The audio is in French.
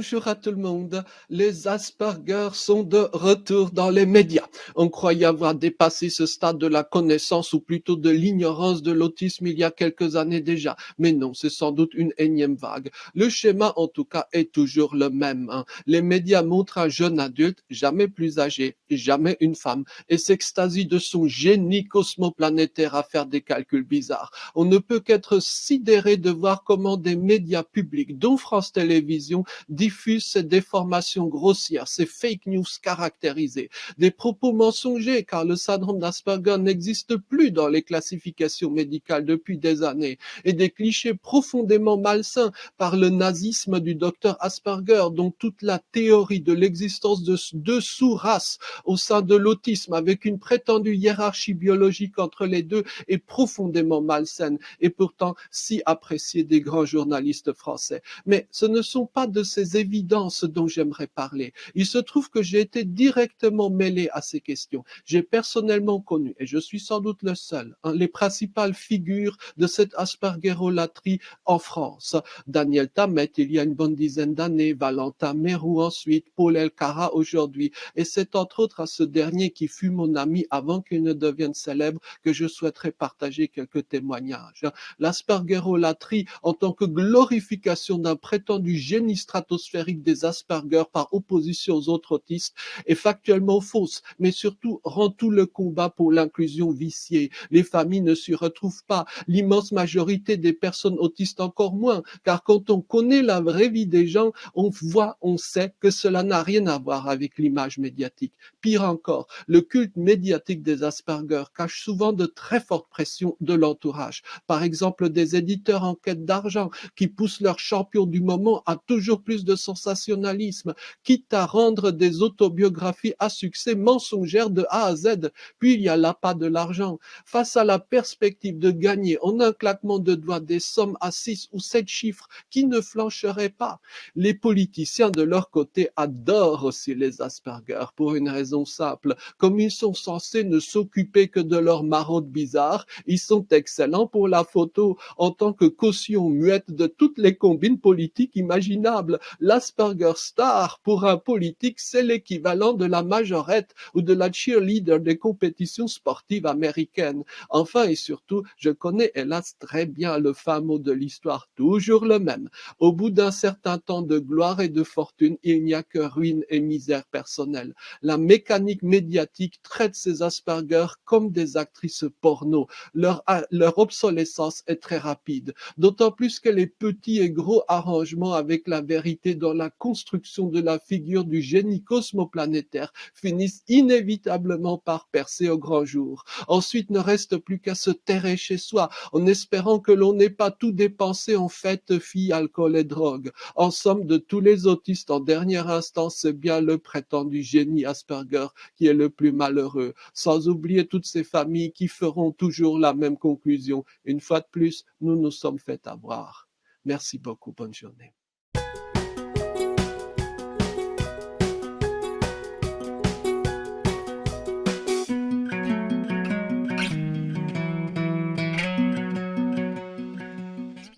Bonjour à tout le monde. Les Asperger sont de retour dans les médias. On croyait avoir dépassé ce stade de la connaissance ou plutôt de l'ignorance de l'autisme il y a quelques années déjà. Mais non, c'est sans doute une énième vague. Le schéma, en tout cas, est toujours le même, hein. Les médias montrent un jeune adulte, jamais plus âgé, jamais une femme, et s'extasie de son génie cosmoplanétaire à faire des calculs bizarres. On ne peut qu'être sidéré de voir comment des médias publics, dont France Télévisions, diffusent ces déformations grossières, ces fake news caractérisées, des propos mensongers, car le syndrome d'Asperger n'existe plus dans les classifications médicales depuis des années, et des clichés profondément malsains par le nazisme du docteur Asperger, dont toute la théorie de l'existence de deux sous-races au sein de l'autisme, avec une prétendue hiérarchie biologique entre les deux, est profondément malsaine et pourtant si appréciée des grands journalistes français. Mais ce ne sont pas de ces évidences dont j'aimerais parler. Il se trouve que j'ai été directement mêlé à ces questions. J'ai personnellement connu, et je suis sans doute le seul, hein, les principales figures de cette aspergerolatrie en France. Daniel Tammet, il y a une bonne dizaine d'années, Valentin Mérou ensuite, Paul Elkarat aujourd'hui. Et c'est entre autres à ce dernier qui fut mon ami avant qu'il ne devienne célèbre que je souhaiterais partager quelques témoignages. L'aspergerolatrie en tant que glorification d'un prétendu génie stratosphérique des Asperger par opposition aux autres autistes est factuellement fausse, mais surtout rend tout le combat pour l'inclusion vicié. Les familles ne s'y retrouvent pas, l'immense majorité des personnes autistes encore moins, car quand on connaît la vraie vie des gens, on voit, on sait que cela n'a rien à voir avec l'image médiatique. Pire encore, le culte médiatique des Asperger cache souvent de très fortes pressions de l'entourage. Par exemple, des éditeurs en quête d'argent qui poussent leurs champions du moment à toujours plus de sensationnalisme, quitte à rendre des autobiographies à succès mensongères de A à Z. Puis il y a l'appât de l'argent. Face à la perspective de gagner en un claquement de doigts des sommes à 6 ou 7 chiffres qui ne flancheraient pas, les politiciens de leur côté adorent aussi les Asperger pour une raison simple. Comme ils sont censés ne s'occuper que de leurs maraudes bizarres, ils sont excellents pour la photo en tant que caution muette de toutes les combines politiques imaginables. L'Asperger star pour un politique, c'est l'équivalent de la majorette ou de la cheerleader des compétitions sportives américaines. Enfin et surtout, je connais hélas très bien le fin mot de l'histoire, toujours le même. Au bout d'un certain temps de gloire et de fortune, il n'y a que ruine et misère personnelle. La mécanique médiatique traite ces Asperger comme des actrices porno. Leur obsolescence est très rapide, d'autant plus que les petits et gros arrangements avec la vérité dans la construction de la figure du génie cosmoplanétaire finissent inévitablement par percer au grand jour. Ensuite, ne reste plus qu'à se terrer chez soi, en espérant que l'on n'ait pas tout dépensé en fêtes, filles, alcool et drogue. En somme, de tous les autistes, en dernière instance, c'est bien le prétendu génie Asperger qui est le plus malheureux. Sans oublier toutes ces familles qui feront toujours la même conclusion. Une fois de plus, nous nous sommes fait avoir. Merci beaucoup. Bonne journée.